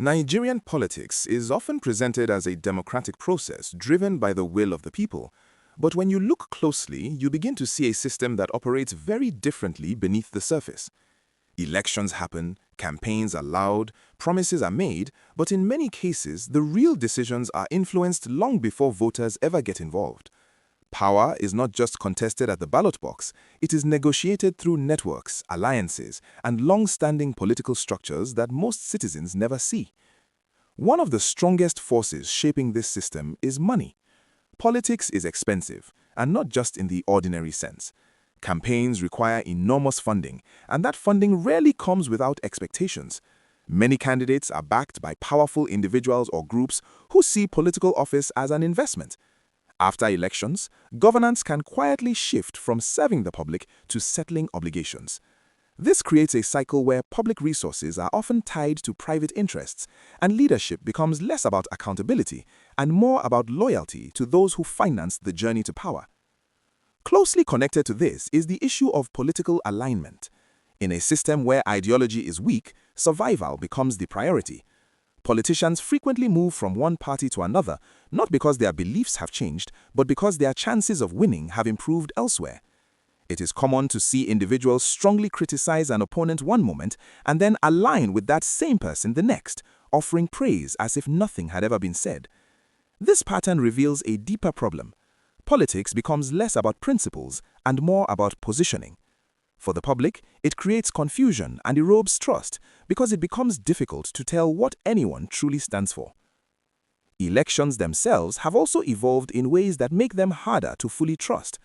Nigerian politics is often presented as a democratic process driven by the will of the people. But when you look closely, you begin to see a system that operates very differently beneath the surface. Elections happen, campaigns are loud, promises are made, but in many cases, the real decisions are influenced long before voters ever get involved. Power is not just contested at the ballot box, it is negotiated through networks, alliances, and long-standing political structures that most citizens never see. One of the strongest forces shaping this system is money. Politics is expensive, and not just in the ordinary sense. Campaigns require enormous funding, and that funding rarely comes without expectations. Many candidates are backed by powerful individuals or groups who see political office as an investment. After elections, governance can quietly shift from serving the public to settling obligations. This creates a cycle where public resources are often tied to private interests, and leadership becomes less about accountability and more about loyalty to those who finance the journey to power. Closely connected to this is the issue of political alignment. In a system where ideology is weak, survival becomes the priority. Politicians frequently move from one party to another, not because their beliefs have changed, but because their chances of winning have improved elsewhere. It is common to see individuals strongly criticize an opponent one moment and then align with that same person the next, offering praise as if nothing had ever been said. This pattern reveals a deeper problem. Politics becomes less about principles and more about positioning. For the public, it creates confusion and erodes trust because it becomes difficult to tell what anyone truly stands for. Elections themselves have also evolved in ways that make them harder to fully trust.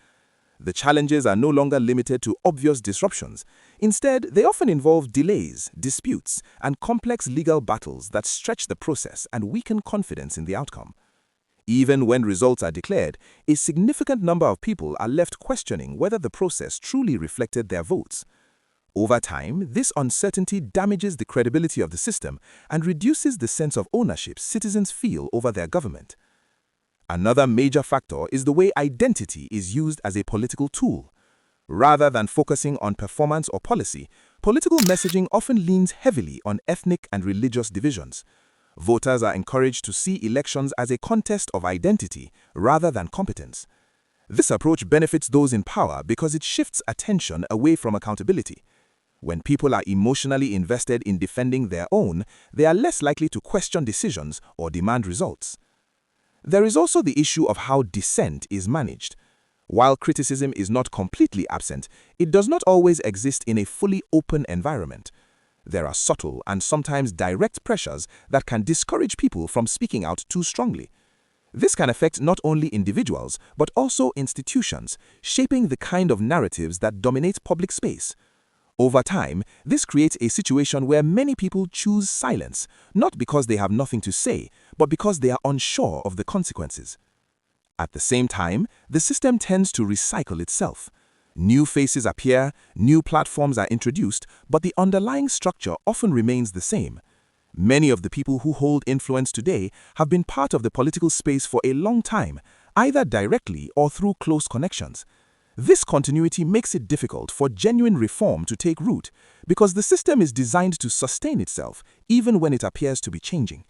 The challenges are no longer limited to obvious disruptions. Instead, they often involve delays, disputes, and complex legal battles that stretch the process and weaken confidence in the outcome. Even when results are declared, a significant number of people are left questioning whether the process truly reflected their votes. Over time, this uncertainty damages the credibility of the system and reduces the sense of ownership citizens feel over their government. Another major factor is the way identity is used as a political tool. Rather than focusing on performance or policy, political messaging often leans heavily on ethnic and religious divisions. Voters are encouraged to see elections as a contest of identity rather than competence. This approach benefits those in power because it shifts attention away from accountability. When people are emotionally invested in defending their own, they are less likely to question decisions or demand results. There is also the issue of how dissent is managed. While criticism is not completely absent, it does not always exist in a fully open environment. There are subtle and sometimes direct pressures that can discourage people from speaking out too strongly. This can affect not only individuals, but also institutions, shaping the kind of narratives that dominate public space. Over time, this creates a situation where many people choose silence, not because they have nothing to say, but because they are unsure of the consequences. At the same time, the system tends to recycle itself. New faces appear, new platforms are introduced, but the underlying structure often remains the same. Many of the people who hold influence today have been part of the political space for a long time, either directly or through close connections. This continuity makes it difficult for genuine reform to take root because the system is designed to sustain itself even when it appears to be changing.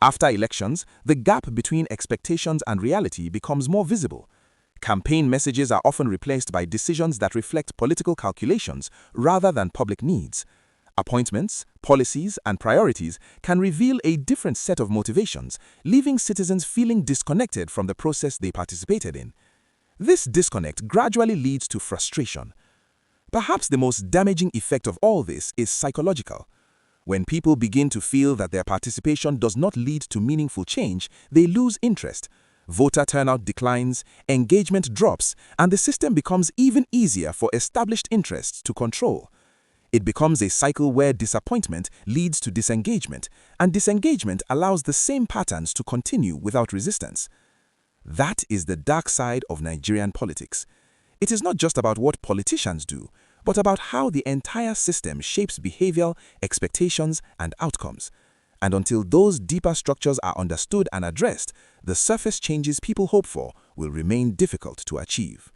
After elections, the gap between expectations and reality becomes more visible. Campaign messages are often replaced by decisions that reflect political calculations rather than public needs. Appointments, policies, and priorities can reveal a different set of motivations, leaving citizens feeling disconnected from the process they participated in. This disconnect gradually leads to frustration. Perhaps the most damaging effect of all this is psychological. When people begin to feel that their participation does not lead to meaningful change, they lose interest. Voter turnout declines, engagement drops, and the system becomes even easier for established interests to control. It becomes a cycle where disappointment leads to disengagement, and disengagement allows the same patterns to continue without resistance. That is the dark side of Nigerian politics. It is not just about what politicians do, but about how the entire system shapes behavior, expectations, and outcomes. And until those deeper structures are understood and addressed, the surface changes people hope for will remain difficult to achieve.